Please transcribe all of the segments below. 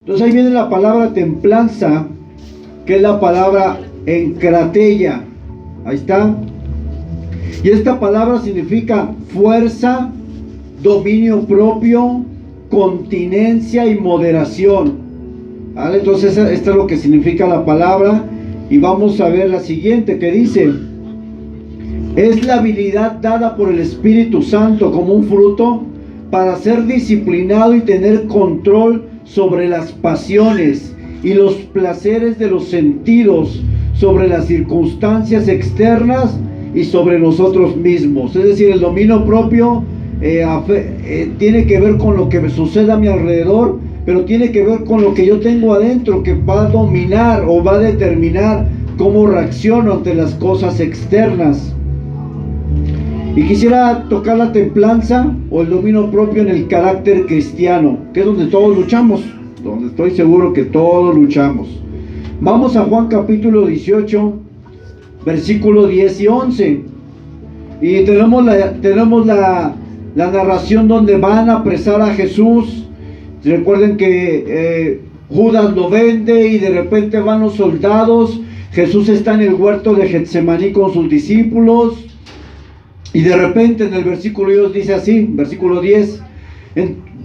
Entonces ahí viene la palabra templanza, que es la palabra encratella. Ahí está. Y esta palabra significa fuerza, dominio propio, continencia y moderación. ¿Vale? Entonces esto es lo que significa la palabra. Y vamos a ver la siguiente, que dice: es la habilidad dada por el Espíritu Santo como un fruto para ser disciplinado y tener control sobre las pasiones y los placeres de los sentidos, sobre las circunstancias externas y sobre nosotros mismos. Es decir, el dominio propio tiene que ver con lo que sucede a mi alrededor, pero tiene que ver con lo que yo tengo adentro, que va a dominar o va a determinar cómo reacciono ante las cosas externas. Y quisiera tocar la templanza o el dominio propio en el carácter cristiano, que es donde todos luchamos, donde estoy seguro que todos luchamos. Vamos a Juan capítulo 18, versículo 10 y 11. Y tenemos la narración donde van a apresar a Jesús. Recuerden que Judas lo vende y de repente van los soldados. Jesús está en el huerto de Getsemaní con sus discípulos. Y de repente en el versículo 2 dice así, versículo 10,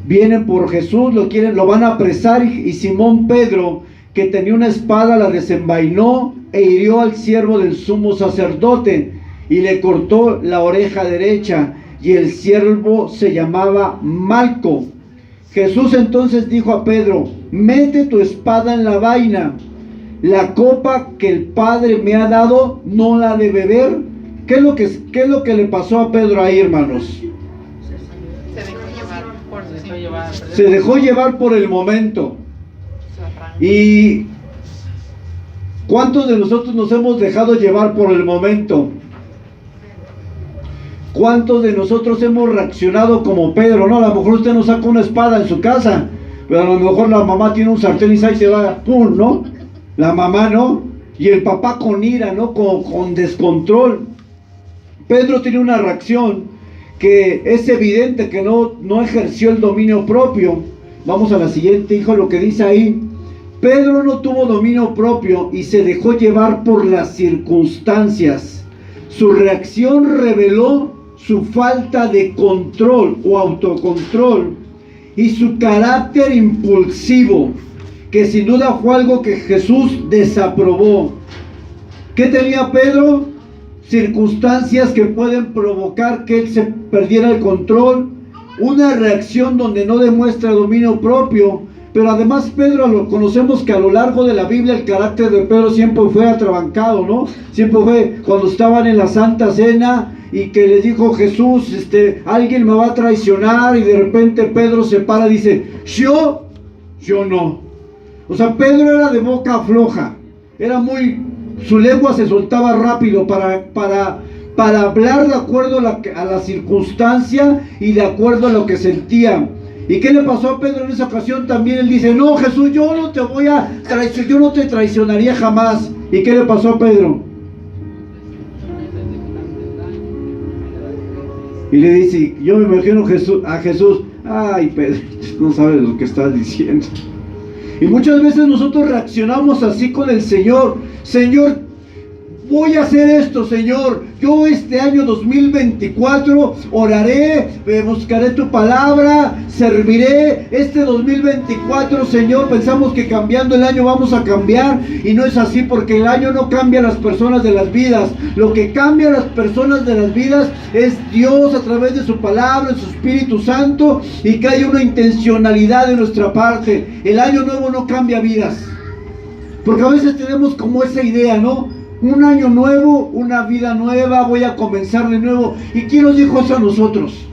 vienen por Jesús, lo van a apresar, y Simón Pedro, que tenía una espada, la desenvainó e hirió al siervo del sumo sacerdote y le cortó la oreja derecha, y el siervo se llamaba Malco. Jesús entonces dijo a Pedro: mete tu espada en la vaina, la copa que el Padre me ha dado, ¿no la de beber? ¿Qué es lo que le pasó a Pedro ahí, hermanos? Se dejó llevar por el momento. ¿Y cuántos de nosotros nos hemos dejado llevar por el momento? ¿Cuántos de nosotros hemos reaccionado como Pedro? No, a lo mejor usted no saca una espada en su casa, pero a lo mejor la mamá tiene un sartén y ahí se va, ¡pum!, ¿no? La mamá, ¿no? Y el papá con ira, ¿no? Con descontrol. Pedro tiene una reacción que es evidente que no ejerció el dominio propio. Vamos a la siguiente, hijo, lo que dice ahí. Pedro no tuvo dominio propio y se dejó llevar por las circunstancias. Su reacción reveló su falta de control o autocontrol y su carácter impulsivo, que sin duda fue algo que Jesús desaprobó. ¿Qué tenía Pedro? Circunstancias que pueden provocar que él se perdiera el control, una reacción donde no demuestra dominio propio. Pero además Pedro, conocemos que a lo largo de la Biblia el carácter de Pedro siempre fue atrabancado, ¿no? Siempre fue cuando estaban en la Santa Cena y que les dijo Jesús, alguien me va a traicionar, y de repente Pedro se para y dice, yo no. O sea, Pedro era de boca floja, su lengua se soltaba rápido para hablar de acuerdo a la circunstancia y de acuerdo a lo que sentía. ¿Y qué le pasó a Pedro en esa ocasión? También él dice, no, Jesús, yo no te voy a traicionar, yo no te traicionaría jamás. ¿Y qué le pasó a Pedro? Y le dice, yo me imagino a Jesús, ay, Pedro, no sabes lo que estás diciendo. Y muchas veces nosotros reaccionamos así con el Señor. Señor, voy a hacer esto, Señor. Yo este año 2024 oraré, buscaré tu palabra, serviré. Este 2024, Señor, pensamos que cambiando el año vamos a cambiar, y no es así, porque el año no cambia a las personas de las vidas. Lo que cambia a las personas de las vidas es Dios a través de su palabra, de su Espíritu Santo, y que haya una intencionalidad de nuestra parte. El año nuevo no cambia vidas, porque a veces tenemos como esa idea, ¿no? Un año nuevo, una vida nueva, voy a comenzar de nuevo. ¿Y quién nos dijo eso a nosotros?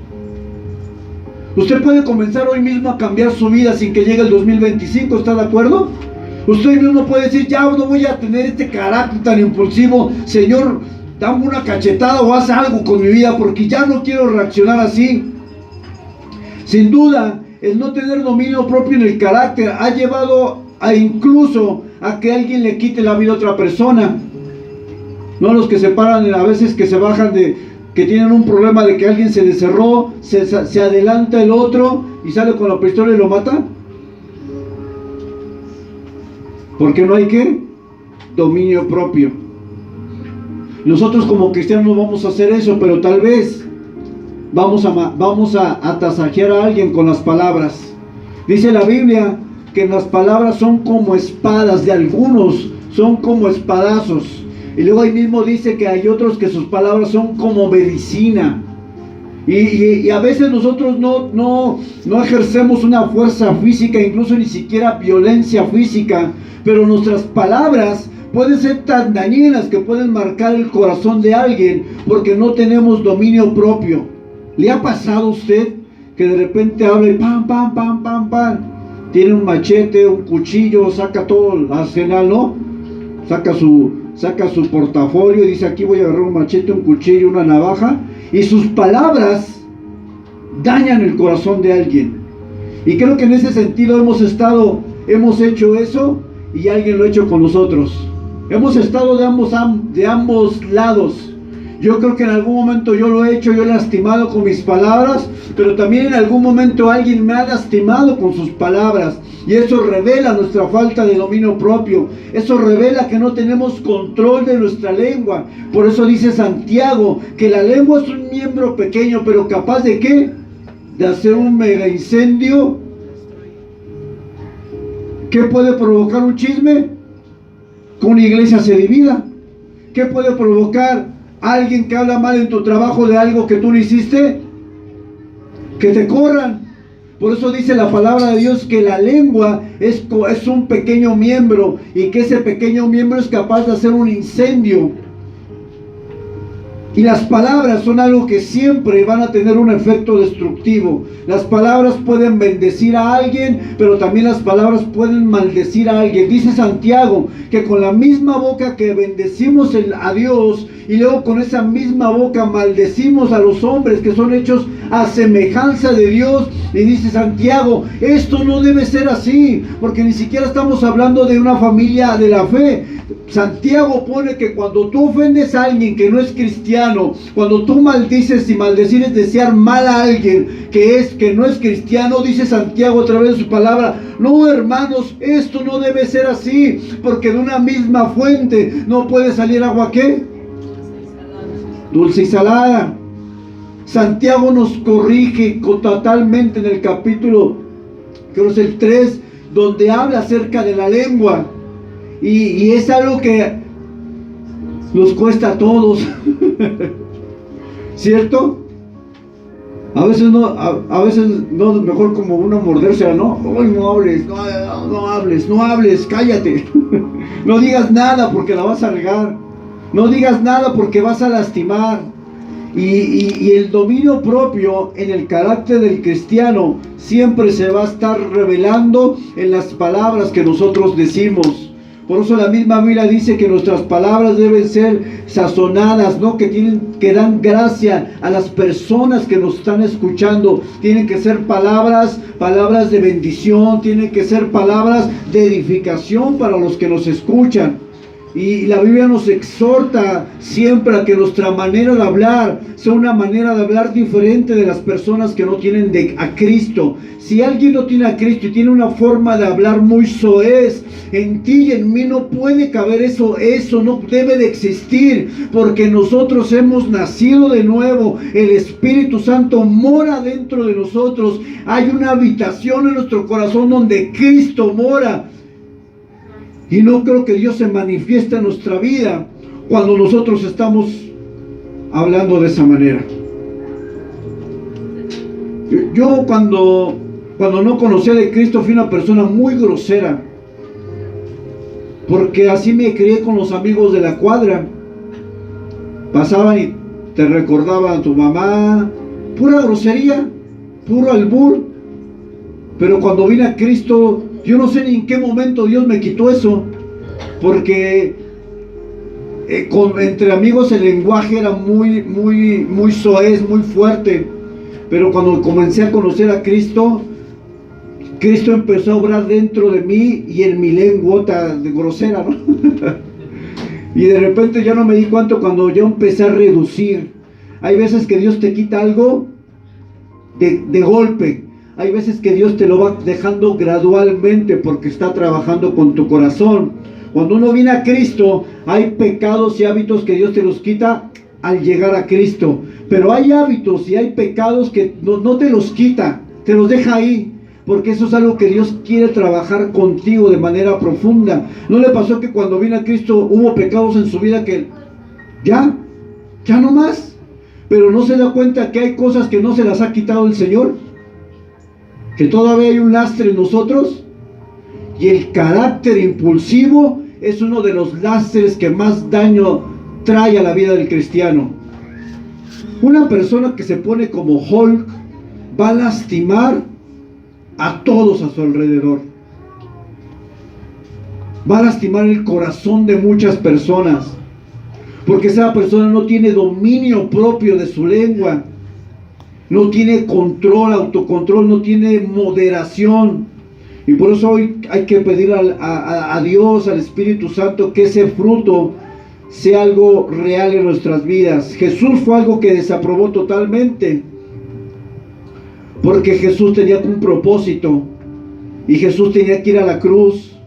Usted puede comenzar hoy mismo a cambiar su vida sin que llegue el 2025, ¿está de acuerdo? Usted mismo puede decir, ya no voy a tener este carácter tan impulsivo. Señor, dame una cachetada o haz algo con mi vida, porque ya no quiero reaccionar así. Sin duda, el no tener dominio propio en el carácter ha llevado incluso a que alguien le quite la vida a otra persona. No, los que se paran a veces, que se bajan que tienen un problema de que alguien se les cerró, se adelanta el otro y sale con la pistola y lo mata. Porque no hay ¿qué? Dominio propio. Nosotros como cristianos no vamos a hacer eso, pero tal vez vamos a atasajear a alguien con las palabras. Dice la Biblia que las palabras son como espadas, de algunos son como espadazos. Y luego ahí mismo dice que hay otros que sus palabras son como medicina. Y a veces nosotros no ejercemos una fuerza física, incluso ni siquiera violencia física, pero nuestras palabras pueden ser tan dañinas que pueden marcar el corazón de alguien porque no tenemos dominio propio. ¿Le ha pasado a usted que de repente habla y pam, pam, pam, pam, pam? Tiene un machete, un cuchillo, saca todo el arsenal, ¿no? Saca su portafolio y dice: aquí voy a agarrar un machete, un cuchillo, una navaja. Y sus palabras dañan el corazón de alguien. Y creo que en ese sentido hemos hecho eso, y alguien lo ha hecho con nosotros. Hemos estado de ambos lados. Yo creo que en algún momento yo lo he hecho, yo he lastimado con mis palabras, pero también en algún momento alguien me ha lastimado con sus palabras. Y eso revela nuestra falta de dominio propio. Eso revela que no tenemos control de nuestra lengua. Por eso dice Santiago que la lengua es un miembro pequeño, pero capaz de ¿qué? De hacer un mega incendio. ¿Qué puede provocar un chisme? Que una iglesia se divida. ¿Qué puede provocar alguien que habla mal en tu trabajo de algo que tú no hiciste? Que te corran. Por eso dice la palabra de Dios que la lengua es un pequeño miembro, y que ese pequeño miembro es capaz de hacer un incendio. Y las palabras son algo que siempre van a tener un efecto destructivo. Las palabras pueden bendecir a alguien, pero también las palabras pueden maldecir a alguien. Dice Santiago que con la misma boca que bendecimos a Dios, y luego con esa misma boca maldecimos a los hombres que son hechos a semejanza de Dios. Y dice Santiago, esto no debe ser así, porque ni siquiera estamos hablando de una familia de la fe. Santiago pone que cuando tú ofendes a alguien que no es cristiano, cuando tú maldices, y maldecir es desear mal a alguien que no es cristiano, dice Santiago a través de su palabra: no, hermanos, esto no debe ser así, porque de una misma fuente no puede salir agua ¿qué? Dulce y salada. Santiago nos corrige totalmente en el capítulo, creo que es el 3, donde habla acerca de la lengua. Y es algo que nos cuesta a todos, ¿cierto? A veces no, mejor como uno morderse, ¿no? ¡Ay, no hables, no hables, cállate! No digas nada porque la vas a regar. No digas nada porque vas a lastimar. Y el dominio propio en el carácter del cristiano siempre se va a estar revelando en las palabras que nosotros decimos. Por eso la misma Biblia dice que nuestras palabras deben ser sazonadas, ¿no? Que dan gracia a las personas que nos están escuchando. Tienen que ser palabras de bendición, tienen que ser palabras de edificación para los que nos escuchan. Y la Biblia nos exhorta siempre a que nuestra manera de hablar sea una manera de hablar diferente de las personas que no tienen a Cristo. Si alguien no tiene a Cristo y tiene una forma de hablar muy soez, en ti y en mí no puede caber eso no debe de existir, porque nosotros hemos nacido de nuevo. El Espíritu Santo mora dentro de nosotros. Hay una habitación en nuestro corazón donde Cristo mora. Y no creo que Dios se manifieste en nuestra vida cuando nosotros estamos hablando de esa manera. Yo cuando no conocía de Cristo fui una persona muy grosera, porque así me crié con los amigos de la cuadra. Pasaban y te recordaban a tu mamá, pura grosería, puro albur. Pero cuando vine a Cristo, yo no sé ni en qué momento Dios me quitó eso, porque entre amigos el lenguaje era muy soez, muy fuerte. Pero cuando comencé a conocer a Cristo, Cristo empezó a obrar dentro de mí y en mi lengua grosera, ¿no? Y de repente ya no me di cuenta cuando yo empecé a reducir. Hay veces que Dios te quita algo de golpe. hay veces que Dios te lo va dejando gradualmente porque está trabajando con tu corazón. Cuando uno viene a Cristo, hay pecados y hábitos que Dios te los quita al llegar a Cristo. Pero hay hábitos y hay pecados que no te los quita, te los deja ahí. Porque eso es algo que Dios quiere trabajar contigo de manera profunda. ¿No le pasó que cuando vino a Cristo hubo pecados en su vida que ya no más? Pero no se da cuenta que hay cosas que no se las ha quitado el Señor. Que todavía hay un lastre en nosotros. Y el carácter impulsivo es uno de los lastres que más daño trae a la vida del cristiano. Una persona que se pone como Hulk va a lastimar a todos a su alrededor. Va a lastimar el corazón de muchas personas. Porque esa persona no tiene dominio propio de su lengua. No tiene control, autocontrol, no tiene moderación. Y por eso hoy hay que pedir a Dios, al Espíritu Santo, que ese fruto sea algo real en nuestras vidas. Jesús fue algo que desaprobó totalmente. Porque Jesús tenía un propósito. Y Jesús tenía que ir a la cruz.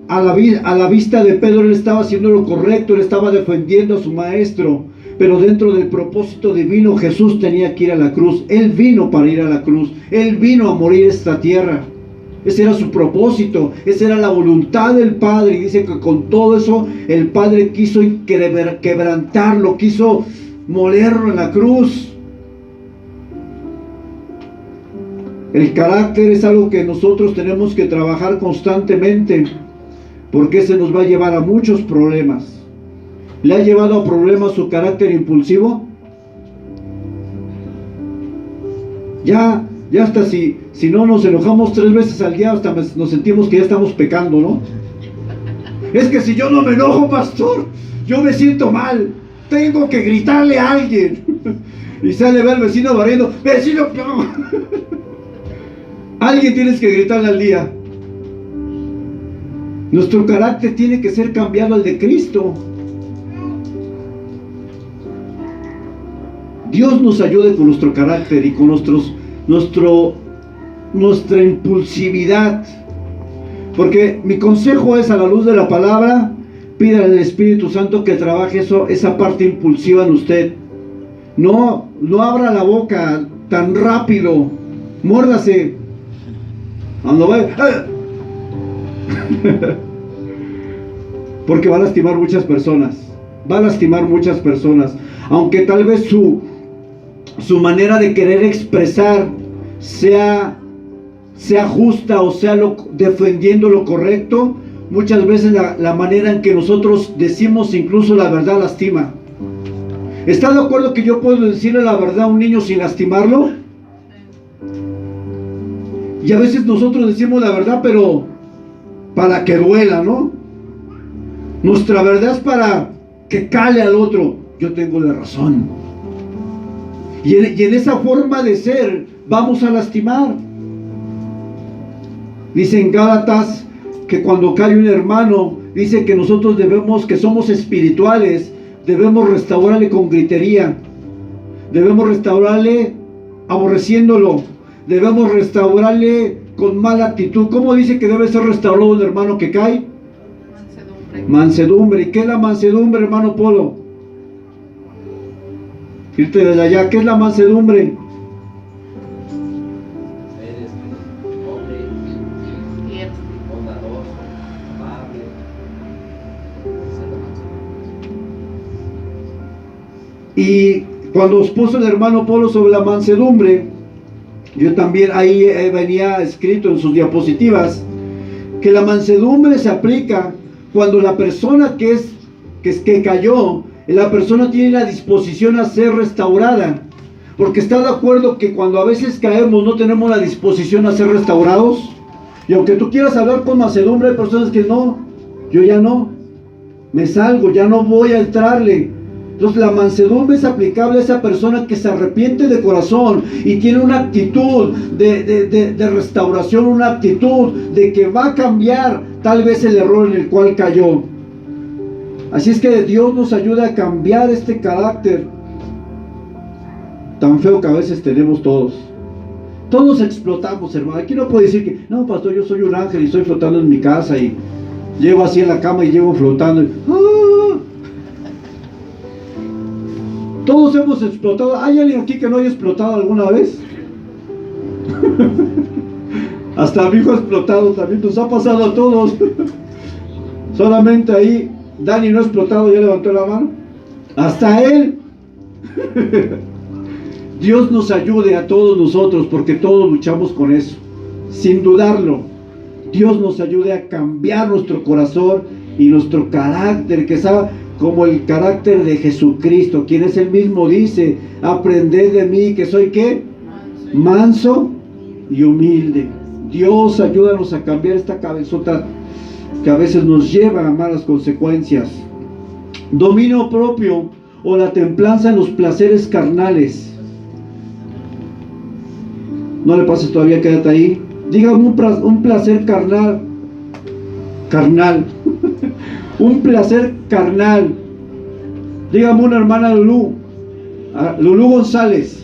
A la vista de Pedro, él estaba haciendo lo correcto, él estaba defendiendo a su maestro. Pero dentro del propósito divino, Jesús tenía que ir a la cruz. Él vino para ir a la cruz. Él vino a morir en esta tierra. Ese era su propósito, esa era la voluntad del Padre. Y dice que con todo eso el Padre quiso quebrantarlo, quiso molerlo en la cruz. El carácter es algo que nosotros tenemos que trabajar constantemente, porque ese nos va a llevar a muchos problemas. ¿Le ha llevado a problemas su carácter impulsivo? Ya hasta si no nos enojamos 3 veces al día, hasta nos sentimos que ya estamos pecando, ¿no? Es que si yo no me enojo, pastor, yo me siento mal, tengo que gritarle a alguien. Y sale ver al vecino barriendo, vecino, no. Alguien tienes que gritarle al día. Nuestro carácter tiene que ser cambiado al de Cristo. Dios nos ayude con nuestro carácter y con nuestra impulsividad. Porque mi consejo es, a la luz de la palabra, pídale al Espíritu Santo que trabaje esa parte impulsiva en usted. No abra la boca tan rápido. Muérdase. Cuando vaya. Porque va a lastimar muchas personas. Va a lastimar muchas personas. Aunque tal vez su manera de querer expresar sea justa o sea defendiendo lo correcto, muchas veces la manera en que nosotros decimos incluso la verdad lastima. ¿Está de acuerdo que yo puedo decirle la verdad a un niño sin lastimarlo? Y a veces nosotros decimos la verdad, pero para que duela, ¿no? Nuestra verdad es para que cale al otro. Yo tengo la razón. Y en esa forma de ser vamos a lastimar. Dice en Gálatas que cuando cae un hermano, dice que nosotros que somos espirituales, debemos restaurarle con gritería. Debemos restaurarle aborreciéndolo. Debemos restaurarle con mala actitud. ¿Cómo dice que debe ser restaurado un hermano que cae? Mansedumbre. ¿Y qué es la mansedumbre, hermano Polo? Irte desde allá. ¿Qué es la mansedumbre? Y cuando expuso el hermano Polo sobre la mansedumbre, yo también ahí venía escrito en sus diapositivas que la mansedumbre se aplica cuando la persona que cayó, la persona tiene la disposición a ser restaurada. Porque está de acuerdo que cuando a veces caemos no tenemos la disposición a ser restaurados. Y aunque tú quieras hablar con mansedumbre, hay personas que no, yo ya no, me salgo, ya no voy a entrarle. Entonces la mansedumbre es aplicable a esa persona que se arrepiente de corazón y tiene una actitud de restauración, una actitud de que va a cambiar tal vez el error en el cual cayó. Así es que Dios nos ayuda a cambiar este carácter tan feo que a veces tenemos todos. Todos explotamos, hermano. Aquí no puede decir que, no, pastor, yo soy un ángel y estoy flotando en mi casa y llego así en la cama y llego flotando. ¡Ah! Todos hemos explotado. ¿Hay alguien aquí que no haya explotado alguna vez? Hasta mi hijo ha explotado también. Nos ha pasado a todos. Solamente ahí Dani no ha explotado, ya levantó la mano. Hasta él. Dios nos ayude a todos nosotros, porque todos luchamos con eso, sin dudarlo. Dios nos ayude a cambiar nuestro corazón y nuestro carácter, que sea como el carácter de Jesucristo, quien es el mismo dice: aprended de mí, que soy ¿qué? Manso y humilde. Dios, ayúdanos a cambiar esta cabezota que a veces nos lleva a malas consecuencias. Dominio propio o la templanza en los placeres carnales. No le pases todavía, quédate ahí. Dígame un placer carnal. Carnal. Un placer carnal. Dígame una hermana Lulú. Lulú González.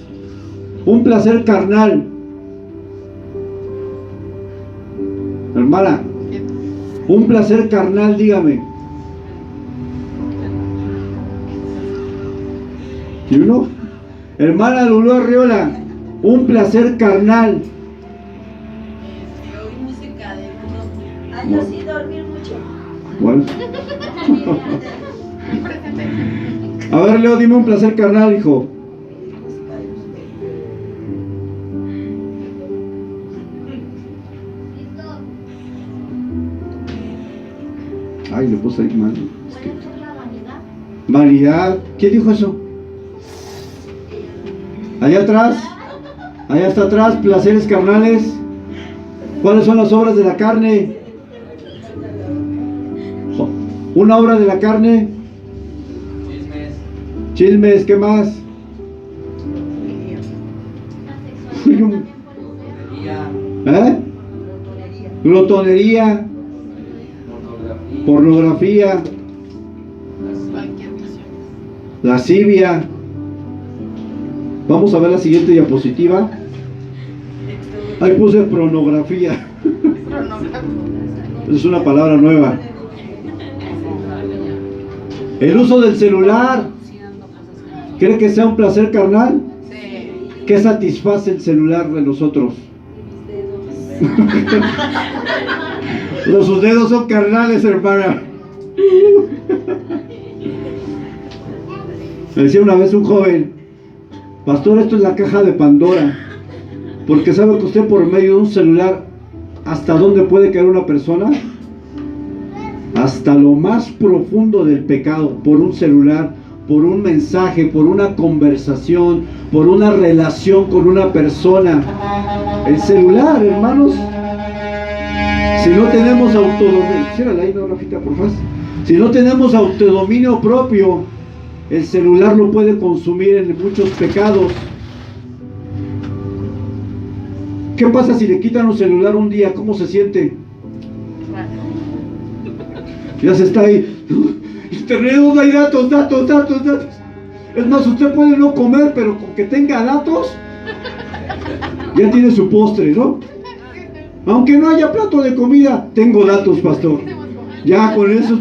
Un placer carnal. Hermana. Un placer carnal, dígame. ¿Y uno? Hermana Lulú Arriola. Un placer carnal. Oír música de unos años y dormir mucho. Bueno. A ver, Leo, dime un placer carnal, hijo. Ay, le puse ahí mal. Es que... vanidad. ¿Quién dijo eso? Allá atrás. Allá está atrás, placeres carnales. ¿Cuáles son las obras de la carne? Una obra de la carne. Chismes, ¿qué más? Glotonería. Pornografía. Lascivia. Vamos a ver la siguiente diapositiva. Ahí puse pornografía. Es una palabra nueva. El uso del celular. ¿Cree que sea un placer carnal? Sí. ¿Qué satisface el celular de nosotros? Sus dedos son carnales, hermana. Me decía una vez un joven: pastor, esto es la caja de Pandora, porque sabe que usted por medio de un celular, ¿hasta dónde puede caer una persona? Hasta lo más profundo del pecado, por un celular, por un mensaje, por una conversación, por una relación con una persona. El celular, hermanos, si no tenemos si no tenemos autodominio propio, el celular lo puede consumir en muchos pecados. ¿Qué pasa si le quitan un celular un día? ¿Cómo se siente? Ya se está ahí. Internet, ¿dónde hay datos? Es más, usted puede no comer, pero con que tenga datos, ya tiene su postre, ¿no? Aunque no haya plato de comida, tengo datos, pastor. Ya con eso.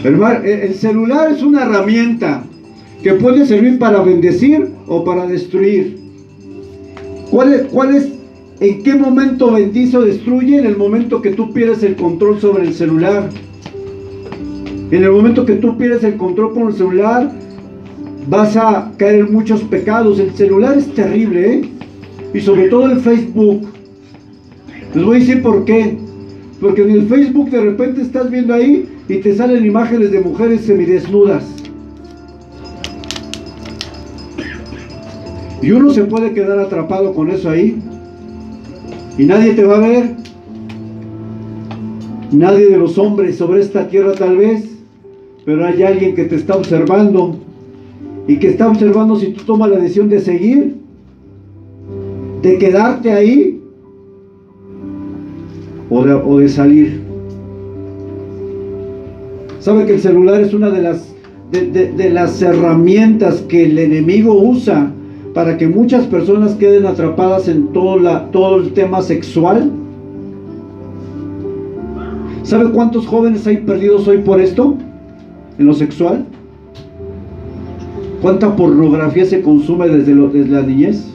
Hermano, el celular es una herramienta que puede servir para bendecir o para destruir. ¿Cuál es? ¿En qué momento bendice o destruye? En el momento que tú pierdes el control sobre el celular. En el momento que tú pierdes el control con el celular, vas a caer en muchos pecados. El celular es terrible, ¿eh? Y sobre todo el Facebook. Les voy a decir por qué. Porque en el Facebook de repente estás viendo ahí y te salen imágenes de mujeres semidesnudas. Y uno se puede quedar atrapado con eso ahí. Y nadie te va a ver. Nadie de los hombres sobre esta tierra tal vez. Pero hay alguien que te está observando. Y que está observando si tú tomas la decisión de seguir, de quedarte ahí, o de salir. ¿Sabe que el celular es una de las de las herramientas que el enemigo usa para que muchas personas queden atrapadas en todo el tema sexual? ¿Sabe cuántos jóvenes hay perdidos hoy por esto? En lo sexual. ¿Cuánta pornografía se consume desde la niñez?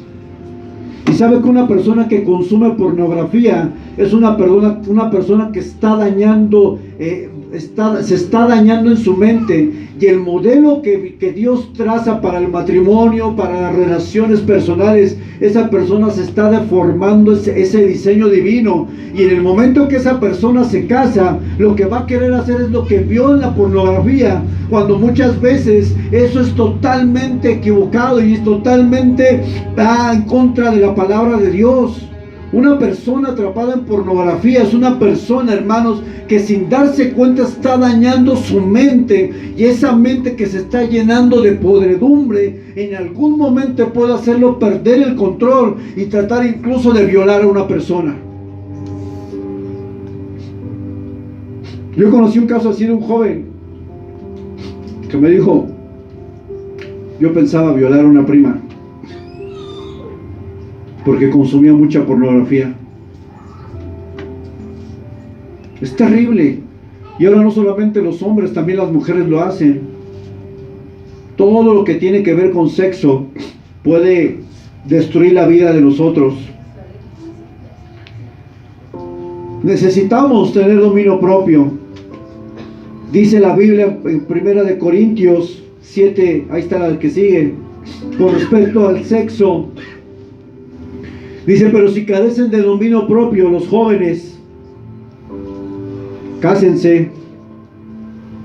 Y sabe que una persona que consume pornografía es una persona que está dañando, se está dañando en su mente. Y el modelo que Dios traza para el matrimonio, para las relaciones personales, esa persona se está deformando ese diseño divino. Y en el momento que esa persona se casa, lo que va a querer hacer es lo que vio en la pornografía, cuando muchas veces eso es totalmente equivocado y es totalmente en contra de la palabra de Dios. Una persona atrapada en pornografía es una persona, hermanos, que sin darse cuenta está dañando su mente, y esa mente que se está llenando de podredumbre en algún momento puede hacerlo perder el control y tratar incluso de violar a una persona. Yo conocí un caso así de un joven que me dijo: yo pensaba violar a una prima porque consumía mucha pornografía. Es terrible. Y ahora no solamente los hombres, también las mujeres lo hacen. Todo lo que tiene que ver con sexo puede destruir la vida de nosotros. Necesitamos tener dominio propio. Dice la Biblia en 1 Corintios 7, ahí está la que sigue, con respecto al sexo. Dice: pero si carecen de dominio propio los jóvenes, cásense,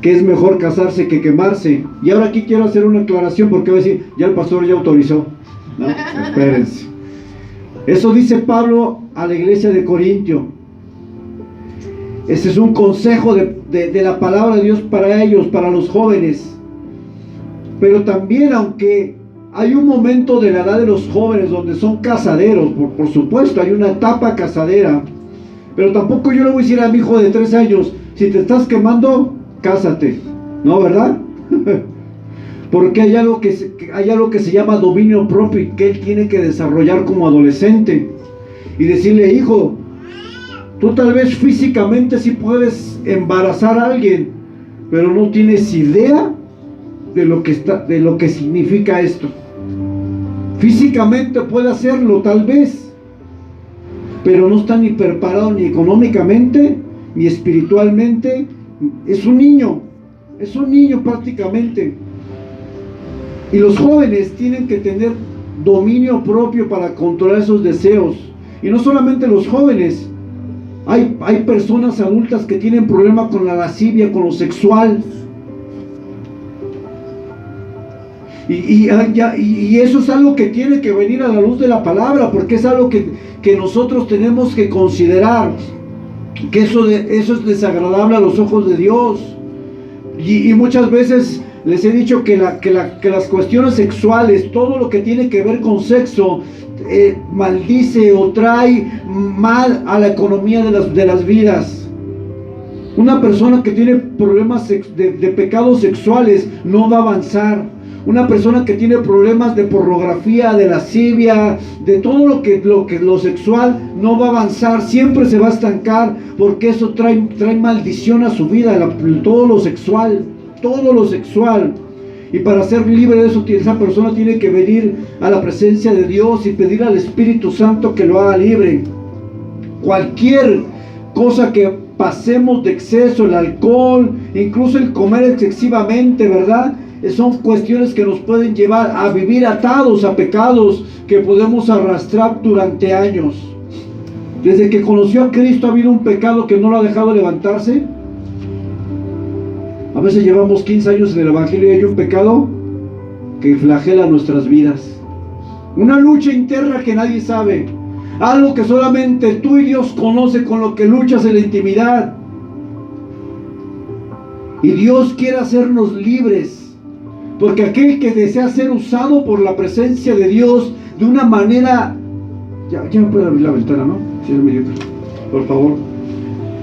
que es mejor casarse que quemarse. Y ahora aquí quiero hacer una aclaración, porque voy a decir, ya el pastor ya autorizó. No, espérense. Eso dice Pablo a la iglesia de Corintio. Ese es un consejo de la palabra de Dios para ellos, para los jóvenes. Pero también, aunque hay un momento de la edad de los jóvenes donde son casaderos, por supuesto, hay una etapa casadera, pero tampoco yo le voy a decir a mi hijo de 3 años, si te estás quemando, cásate, ¿no, verdad? Porque hay algo que se llama dominio propio y que él tiene que desarrollar como adolescente, y decirle: hijo, tú tal vez físicamente sí puedes embarazar a alguien, pero no tienes idea de lo que significa esto. Físicamente puede hacerlo tal vez, pero no está ni preparado ni económicamente ni espiritualmente. Es un niño prácticamente. Y los jóvenes tienen que tener dominio propio para controlar esos deseos. Y no solamente los jóvenes, hay personas adultas que tienen problemas con la lascivia, con lo sexual. Y eso es algo que tiene que venir a la luz de la palabra, porque es algo que nosotros tenemos que considerar, que eso es desagradable a los ojos de Dios. Y muchas veces les he dicho que las cuestiones sexuales, todo lo que tiene que ver con sexo, maldice o trae mal a la economía de las vidas. Una persona que tiene problemas de pecados sexuales no va a avanzar. Una persona que tiene problemas de pornografía, de lascivia, de todo lo sexual, no va a avanzar, siempre se va a estancar, porque eso trae maldición a su vida, todo lo sexual. Y para ser libre de eso, esa persona tiene que venir a la presencia de Dios y pedir al Espíritu Santo que lo haga libre. Cualquier cosa que pasemos de exceso, el alcohol, incluso el comer excesivamente, ¿verdad?, son cuestiones que nos pueden llevar a vivir atados a pecados que podemos arrastrar durante años. Desde que conoció a Cristo, ¿ha habido un pecado que no lo ha dejado levantarse? A veces llevamos 15 años en el Evangelio y hay un pecado que flagela nuestras vidas. Una lucha interna que nadie sabe. Algo que solamente tú y Dios conoce, con lo que luchas en la intimidad. Y Dios quiere hacernos libres. Porque aquel que desea ser usado por la presencia de Dios de una manera... Ya me puede abrir la ventana, ¿no? Si es minuto, por favor.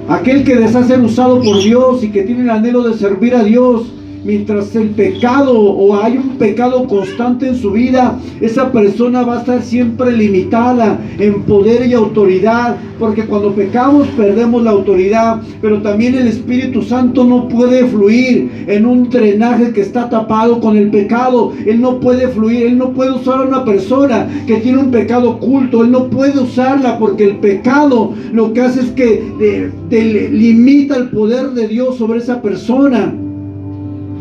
Aquel que desea ser usado por Dios y que tiene el anhelo de servir a Dios mientras el pecado o hay un pecado constante en su vida, esa persona va a estar siempre limitada en poder y autoridad, porque cuando pecamos perdemos la autoridad, pero también el Espíritu Santo no puede fluir en un drenaje que está tapado con el pecado. Él no puede fluir, Él no puede usar a una persona que tiene un pecado oculto, Él no puede usarla, porque el pecado lo que hace es que limita el poder de Dios sobre esa persona.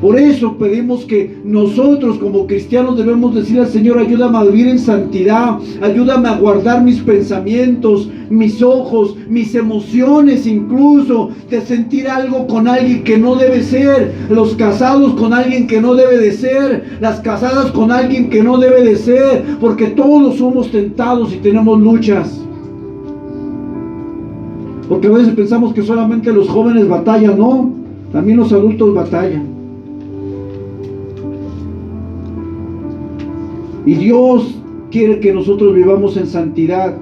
Por eso pedimos que nosotros como cristianos debemos decir al Señor: ayúdame a vivir en santidad, ayúdame a guardar mis pensamientos, mis ojos, mis emociones, incluso de sentir algo con alguien que no debe ser, los casados con alguien que no debe de ser, las casadas con alguien que no debe de ser, porque todos somos tentados y tenemos luchas. Porque a veces pensamos que solamente los jóvenes batallan, no, también los adultos batallan. Y Dios quiere que nosotros vivamos en santidad.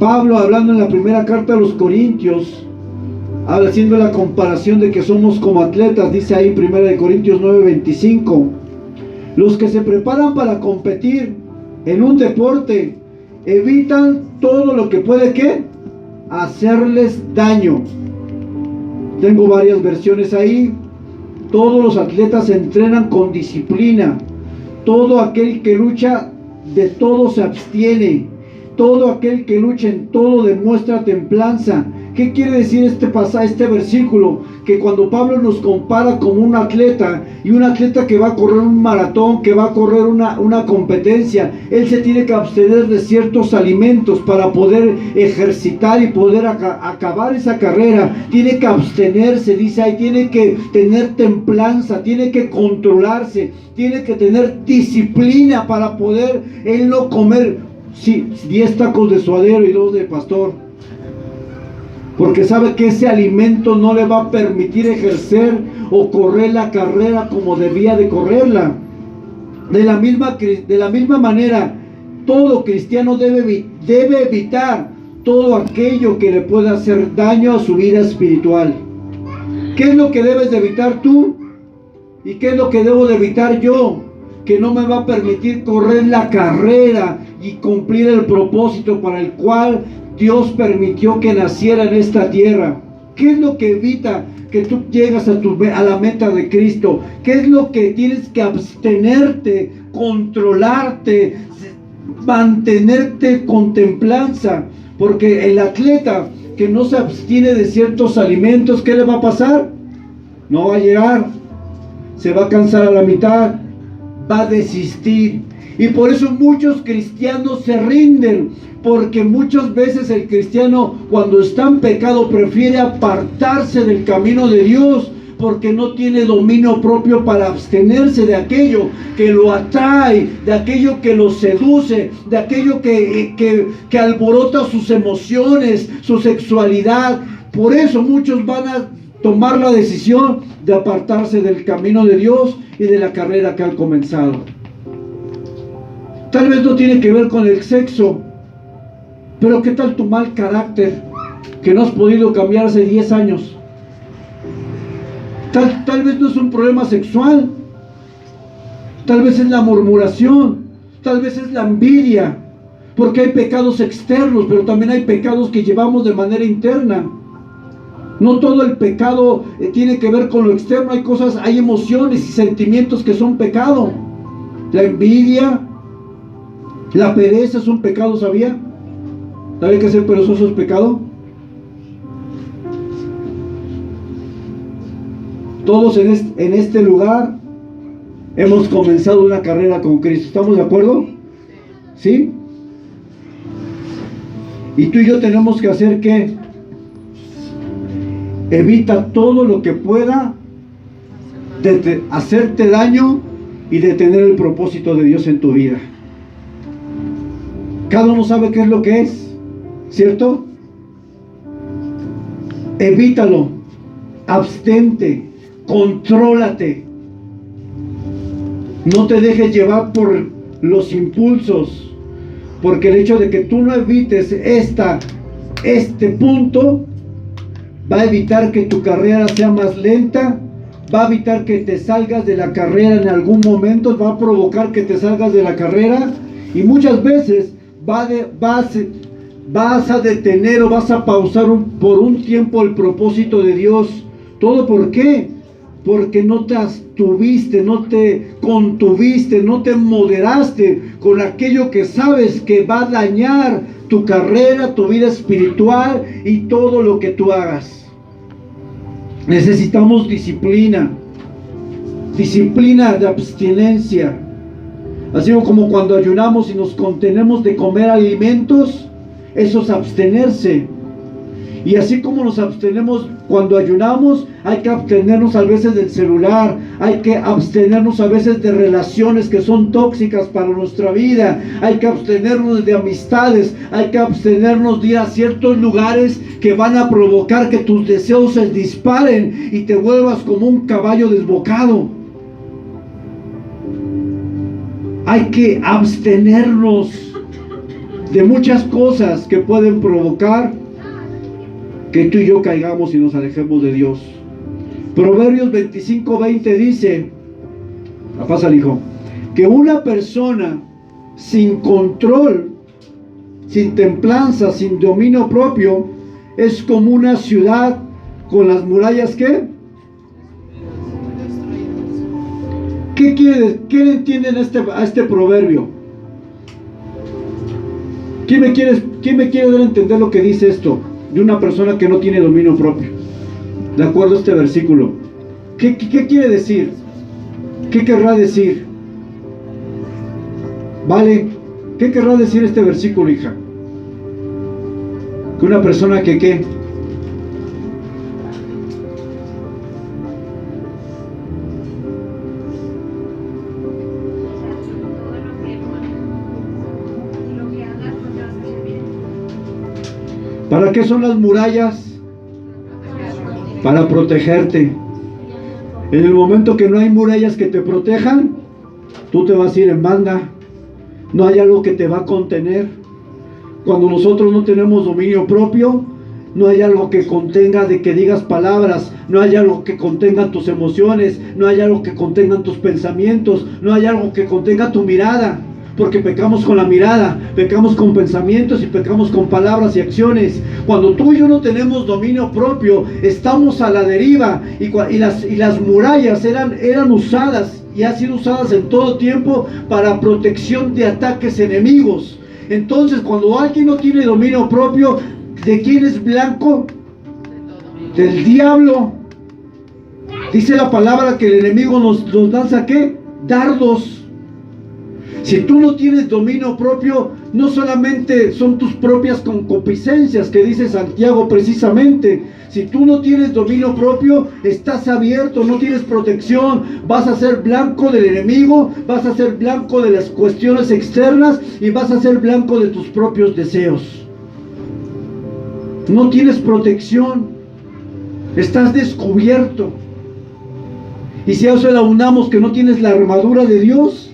Pablo, hablando en la primera carta a los Corintios, haciendo la comparación de que somos como atletas, dice ahí en 1 Corintios 9:25, los que se preparan para competir en un deporte evitan todo lo que puede, ¿qué?, hacerles daño. Tengo varias versiones ahí. Todos los atletas se entrenan con disciplina. Todo aquel que lucha de todo se abstiene. Todo aquel que lucha en todo demuestra templanza. ¿Qué quiere decir este versículo? Que cuando Pablo nos compara como un atleta, y un atleta que va a correr un maratón, que va a correr una competencia, él se tiene que abstener de ciertos alimentos para poder ejercitar y poder acabar esa carrera. Tiene que abstenerse, dice ahí, tiene que tener templanza, tiene que controlarse, tiene que tener disciplina para poder él no comer 10 tacos de suadero y 2 de pastor, porque sabe que ese alimento no le va a permitir ejercer o correr la carrera como debía de correrla. De la misma manera, todo cristiano debe evitar todo aquello que le pueda hacer daño a su vida espiritual. ¿Qué es lo que debes de evitar tú? ¿Y qué es lo que debo de evitar yo? Que no me va a permitir correr la carrera y cumplir el propósito para el cual Dios permitió que naciera en esta tierra. ¿Qué es lo que evita que tú llegas a la meta de Cristo? ¿Qué es lo que tienes que abstenerte, controlarte, mantenerte con templanza? Porque el atleta que no se abstiene de ciertos alimentos, ¿qué le va a pasar? No va a llegar, se va a cansar a la mitad, va a desistir. Y por eso muchos cristianos se rinden, porque muchas veces el cristiano, cuando está en pecado, prefiere apartarse del camino de Dios, porque no tiene dominio propio para abstenerse de aquello que lo atrae, de aquello que lo seduce, de aquello que alborota sus emociones, su sexualidad. Por eso muchos van a tomar la decisión de apartarse del camino de Dios y de la carrera que han comenzado. Tal vez no tiene que ver con el sexo, pero ¿qué tal tu mal carácter que no has podido cambiar hace 10 años? Tal vez no es un problema sexual, tal vez es la murmuración, tal vez es la envidia, porque hay pecados externos, pero también hay pecados que llevamos de manera interna. No todo el pecado tiene que ver con lo externo. Hay emociones y sentimientos que son pecado. La envidia, la pereza es un pecado, ¿sabía? ¿Sabe que ser perezoso es pecado? Todos en este lugar hemos comenzado una carrera con Cristo. ¿Estamos de acuerdo? ¿Sí? Y tú y yo tenemos que hacer ¿qué? Evita todo lo que pueda hacerte daño y detener el propósito de Dios en tu vida. Cada uno sabe qué es lo que es, ¿cierto? Evítalo, abstente, contrólate. No te dejes llevar por los impulsos, porque el hecho de que tú no evites este punto va a evitar que tu carrera sea más lenta, va a evitar que te salgas de la carrera en algún momento, va a provocar que te salgas de la carrera, y muchas veces vas a detener o vas a pausar por un tiempo el propósito de Dios. ¿Todo por qué? Porque no te abstuviste, no te contuviste, no te moderaste con aquello que sabes que va a dañar tu carrera, tu vida espiritual y todo lo que tú hagas. Necesitamos disciplina de abstinencia. Así como cuando ayunamos y nos contenemos de comer alimentos, eso es abstenerse. Y así como nos abstenemos cuando ayunamos, hay que abstenernos a veces del celular, hay que abstenernos a veces de relaciones que son tóxicas para nuestra vida, hay que abstenernos de amistades, hay que abstenernos de ir a ciertos lugares que van a provocar que tus deseos se disparen y te vuelvas como un caballo desbocado. Hay que abstenernos de muchas cosas que pueden provocar que tú y yo caigamos y nos alejemos de Dios. Proverbios 25:20 dice, pasa, hijo, que una persona sin control, sin templanza, sin dominio propio, es como una ciudad con las murallas ¿qué? ¿Qué le entienden a este proverbio? ¿Quién me quiere dar a entender lo que dice esto? De una persona que no tiene dominio propio, de acuerdo a este versículo. ¿Qué quiere decir? ¿Qué querrá decir? ¿Vale? ¿Qué querrá decir este versículo, hija? Que una persona que ¿qué? ¿Para qué son las murallas? Para protegerte. En el momento que no hay murallas que te protejan, tú te vas a ir en banda. No hay algo que te va a contener. Cuando nosotros no tenemos dominio propio, no hay algo que contenga de que digas palabras, no hay algo que contenga tus emociones, no hay algo que contenga tus pensamientos, no hay algo que contenga tu mirada. Porque pecamos con la mirada, pecamos con pensamientos y pecamos con palabras y acciones. Cuando tú y yo no tenemos dominio propio, estamos a la deriva. Y las murallas eran usadas y han sido usadas en todo tiempo para protección de ataques enemigos. Entonces, cuando alguien no tiene dominio propio, ¿de quién es blanco? Del diablo. Dice la palabra que el enemigo nos lanza ¿qué? Dardos. Si tú no tienes dominio propio, no solamente son tus propias concupiscencias, que dice Santiago precisamente. Si tú no tienes dominio propio, estás abierto, no tienes protección, vas a ser blanco del enemigo, vas a ser blanco de las cuestiones externas y vas a ser blanco de tus propios deseos. No tienes protección, estás descubierto. Y si a eso le aunamos que no tienes la armadura de Dios,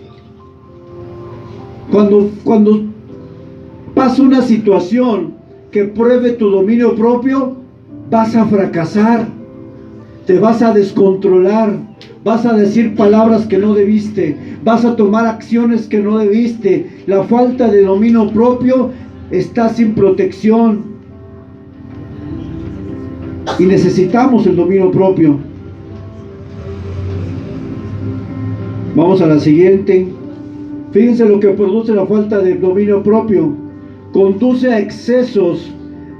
cuando pasa una situación que pruebe tu dominio propio, vas a fracasar, te vas a descontrolar, vas a decir palabras que no debiste, vas a tomar acciones que no debiste. La falta de dominio propio está sin protección y necesitamos el dominio propio. Vamos a la siguiente. Fíjense lo que produce la falta de dominio propio. Conduce a excesos,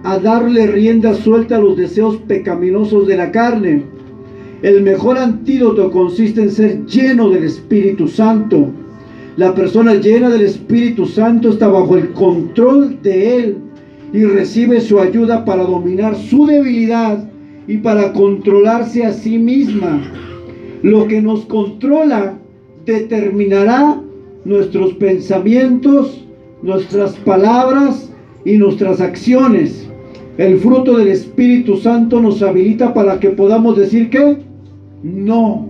a darle rienda suelta a los deseos pecaminosos de la carne. El mejor antídoto consiste en ser lleno del Espíritu Santo. La persona llena del Espíritu Santo está bajo el control de Él y recibe su ayuda para dominar su debilidad y para controlarse a sí misma. Lo que nos controla determinará nuestros pensamientos, nuestras palabras y nuestras acciones. El fruto del Espíritu Santo nos habilita para que podamos decir ¿qué? No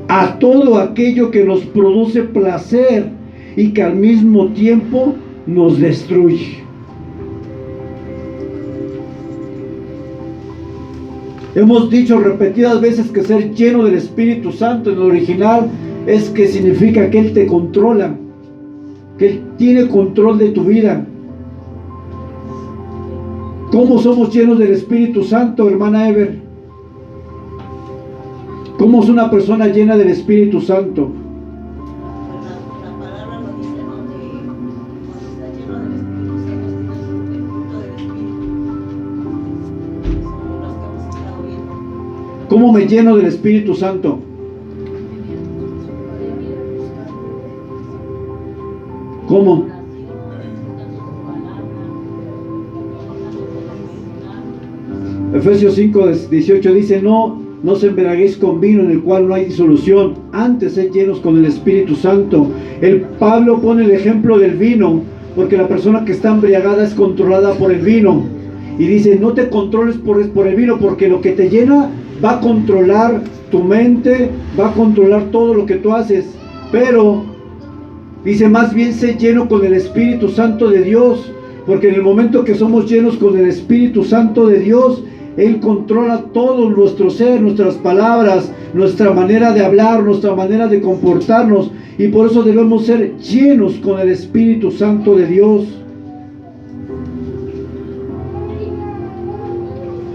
a todo aquello que nos produce placer y que al mismo tiempo nos destruye. Hemos dicho repetidas veces que ser lleno del Espíritu Santo en el original es que significa que Él te controla, que Él tiene control de tu vida. ¿Cómo somos llenos del Espíritu Santo, hermana Ever? ¿Cómo es una persona llena del Espíritu Santo? La palabra lo dice, ¿no? Que cuando está lleno del Espíritu Santo, el fruto del Espíritu. Son los que hemos estado viendo. ¿Cómo me lleno del Espíritu Santo? ¿Cómo? Efesios 5:18 dice, no os embriaguéis con vino en el cual no hay disolución, antes sed llenos con el Espíritu Santo. El Pablo pone el ejemplo del vino, porque la persona que está embriagada es controlada por el vino. Y dice, no te controles por el vino, porque lo que te llena va a controlar tu mente, va a controlar todo lo que tú haces. Pero, dice, más bien sé lleno con el Espíritu Santo de Dios, porque en el momento que somos llenos con el Espíritu Santo de Dios, Él controla todo nuestro ser, nuestras palabras, nuestra manera de hablar, nuestra manera de comportarnos. Y por eso debemos ser llenos con el Espíritu Santo de Dios.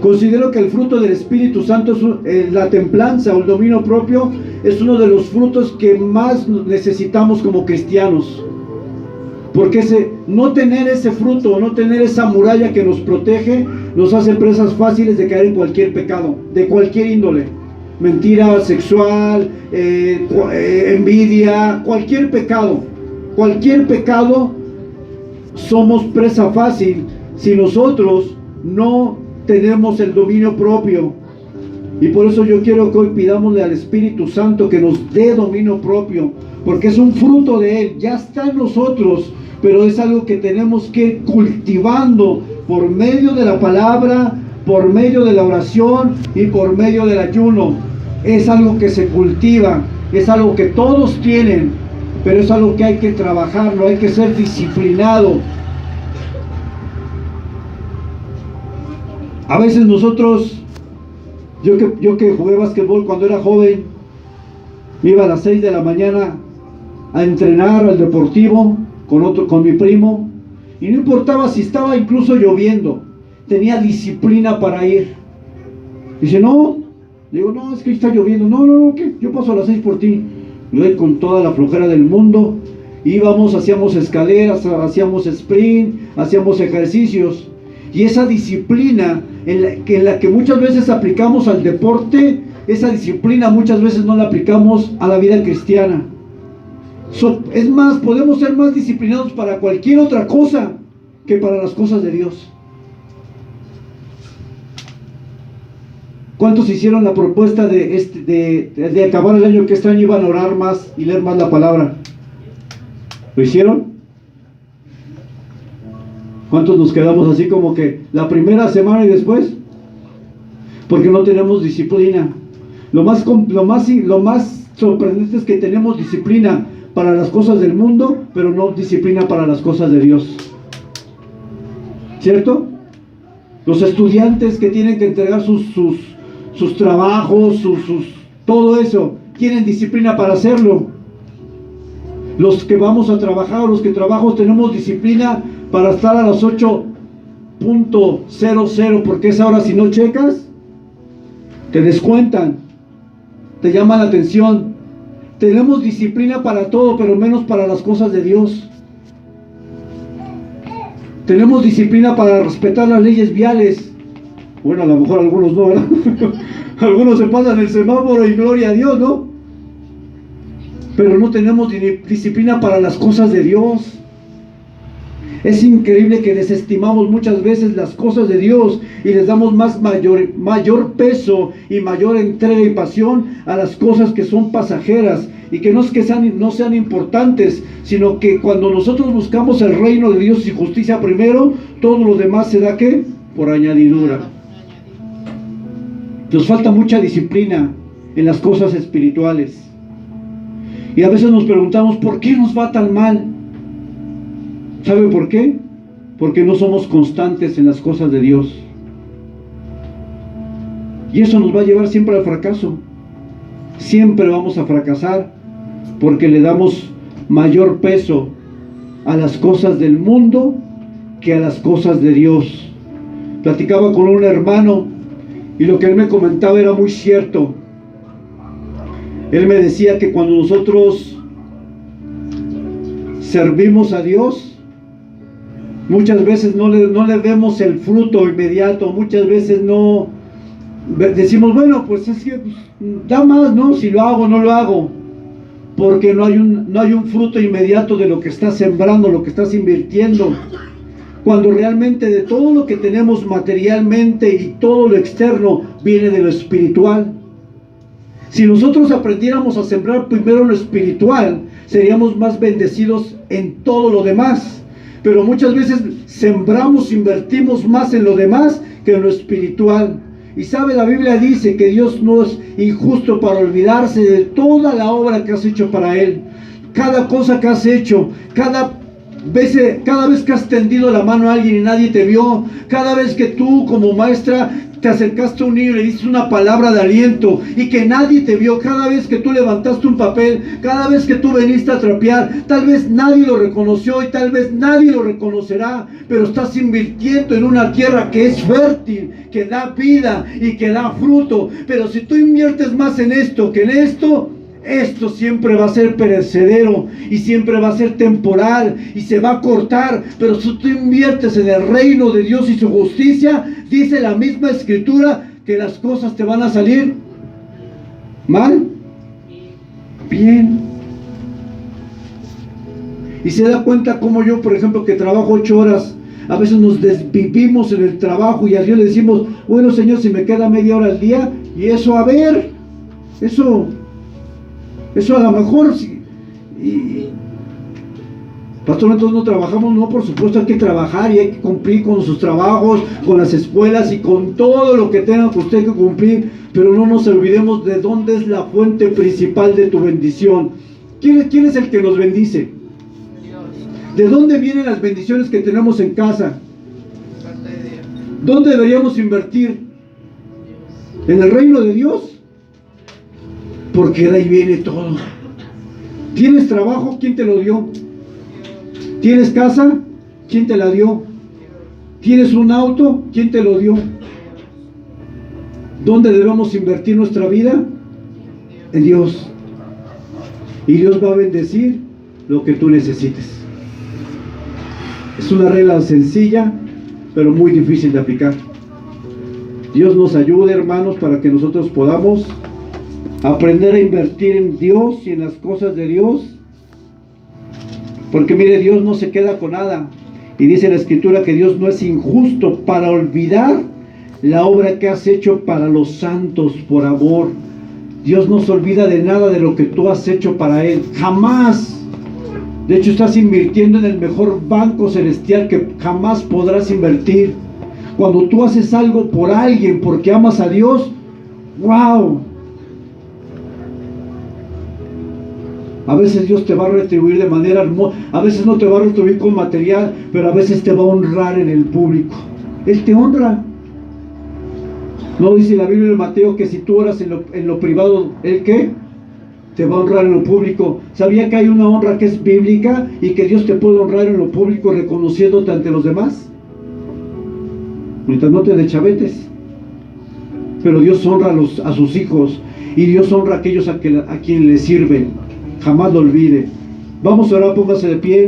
Considero que el fruto del Espíritu Santo es la templanza o el dominio propio, es uno de los frutos que más necesitamos como cristianos. Porque no tener ese fruto, no tener esa muralla que nos protege, nos hace presas fáciles de caer en cualquier pecado, de cualquier índole. Mentira sexual, envidia, cualquier pecado. Cualquier pecado somos presa fácil si nosotros no tenemos el dominio propio. Y por eso yo quiero que hoy pidámosle al Espíritu Santo que nos dé dominio propio, porque es un fruto de Él, ya está en nosotros, pero es algo que tenemos que ir cultivando por medio de la palabra, por medio de la oración y por medio del ayuno. Es algo que se cultiva, es algo que todos tienen, pero es algo que hay que trabajarlo, hay que ser disciplinado. A veces nosotros, yo que jugué básquetbol cuando era joven, iba a las 6 de la mañana a entrenar al deportivo con mi primo, y no importaba si estaba incluso lloviendo, tenía disciplina para ir. Dice, no, digo, no, es que está lloviendo, no, ¿qué? Yo paso a las 6 por ti. Yo con toda la flojera del mundo, íbamos, hacíamos escaleras, hacíamos sprint, hacíamos ejercicios, y esa disciplina en la que muchas veces aplicamos al deporte, esa disciplina muchas veces no la aplicamos a la vida cristiana. Es más, podemos ser más disciplinados para cualquier otra cosa que para las cosas de Dios. ¿Cuántos hicieron la propuesta de acabar el año, que este año iban a orar más y leer más la palabra? ¿Lo hicieron? ¿Cuántos nos quedamos así como que la primera semana y después? Porque no tenemos disciplina. Lo más sorprendente es que tenemos disciplina para las cosas del mundo, pero no disciplina para las cosas de Dios. ¿Cierto? Los estudiantes que tienen que entregar sus trabajos, todo eso, tienen disciplina para hacerlo. Los que vamos a trabajar, los que trabajamos, tenemos disciplina para estar a las 8:00, porque esa hora, si no checas, te descuentan, te llama la atención. Tenemos disciplina para todo, pero menos para las cosas de Dios. Tenemos disciplina para respetar las leyes viales. Bueno, a lo mejor algunos no, ¿verdad? Algunos se pasan el semáforo y gloria a Dios, ¿no? Pero no tenemos disciplina para las cosas de Dios. Es increíble que desestimamos muchas veces las cosas de Dios y les damos mayor peso y mayor entrega y pasión a las cosas que son pasajeras, y que no es que no sean importantes, sino que cuando nosotros buscamos el reino de Dios y justicia primero, todo lo demás se da ¿qué? Por añadidura. Nos falta mucha disciplina en las cosas espirituales. Y a veces nos preguntamos, ¿por qué nos va tan mal? ¿Sabe por qué? Porque no somos constantes en las cosas de Dios. Y eso nos va a llevar siempre al fracaso. Siempre vamos a fracasar porque le damos mayor peso a las cosas del mundo que a las cosas de Dios. Platicaba con un hermano y lo que él me comentaba era muy cierto. Él me decía que cuando nosotros servimos a Dios, muchas veces no le vemos el fruto inmediato, muchas veces no decimos, bueno, pues es que da más, ¿no? Si lo hago o no lo hago, porque no hay un fruto inmediato de lo que estás sembrando, lo que estás invirtiendo, cuando realmente de todo lo que tenemos materialmente y todo lo externo viene de lo espiritual. Si nosotros aprendiéramos a sembrar primero lo espiritual, seríamos más bendecidos en todo lo demás. Pero muchas veces sembramos, invertimos más en lo demás que en lo espiritual. Y sabe, la Biblia dice que Dios no es injusto para olvidarse de toda la obra que has hecho para Él. Cada cosa que has hecho, cada vez que has tendido la mano a alguien y nadie te vio, cada vez que tú como maestra te acercaste a un niño y le diste una palabra de aliento y que nadie te vio, cada vez que tú levantaste un papel, cada vez que tú veniste a trapear, tal vez nadie lo reconoció y tal vez nadie lo reconocerá, pero estás invirtiendo en una tierra que es fértil, que da vida y que da fruto. Pero si tú inviertes más en esto que en esto, esto siempre va a ser perecedero y siempre va a ser temporal y se va a cortar. Pero si tú inviertes en el reino de Dios y su justicia, dice la misma escritura que las cosas te van a salir mal, bien. Y se da cuenta como yo, por ejemplo, que trabajo 8 horas, a veces nos desvivimos en el trabajo y a Dios le decimos, bueno, Señor, si me queda media hora al día, y eso, a ver, eso a lo mejor, pastor, entonces no trabajamos. No, por supuesto hay que trabajar y hay que cumplir con sus trabajos, con las escuelas y con todo lo que tenga que usted que cumplir, pero no nos olvidemos de dónde es la fuente principal de tu bendición. ¿Quién es el que nos bendice? ¿De dónde vienen las bendiciones que tenemos en casa? ¿Dónde deberíamos invertir? ¿En el reino de Dios? Porque de ahí viene todo. ¿Tienes trabajo? ¿Quién te lo dio? ¿Tienes casa? ¿Quién te la dio? ¿Tienes un auto? ¿Quién te lo dio? ¿Dónde debemos invertir nuestra vida? En Dios. Y Dios va a bendecir lo que tú necesites. Es una regla sencilla, pero muy difícil de aplicar. Dios nos ayude, hermanos, para que nosotros podamos aprender a invertir en Dios y en las cosas de Dios. Porque mire, Dios no se queda con nada. Y dice la Escritura que Dios no es injusto para olvidar la obra que has hecho para los santos por amor. Dios no se olvida de nada de lo que tú has hecho para Él. Jamás. De hecho, estás invirtiendo en el mejor banco celestial que jamás podrás invertir. Cuando tú haces algo por alguien porque amas a Dios, ¡wow! A veces Dios te va a retribuir de manera hermosa. A veces no te va a retribuir con material, pero a veces te va a honrar en el público. Él te honra. ¿No dice la Biblia en Mateo que si tú oras en lo privado, ¿Él qué? Te va a honrar en lo público? ¿Sabía que hay una honra que es bíblica y que Dios te puede honrar en lo público reconociéndote ante los demás? Mientras no te deschavetes. Pero Dios honra a sus hijos y Dios honra a aquellos a quienes le sirven. Jamás lo olvide. Vamos a orar, póngase de pie.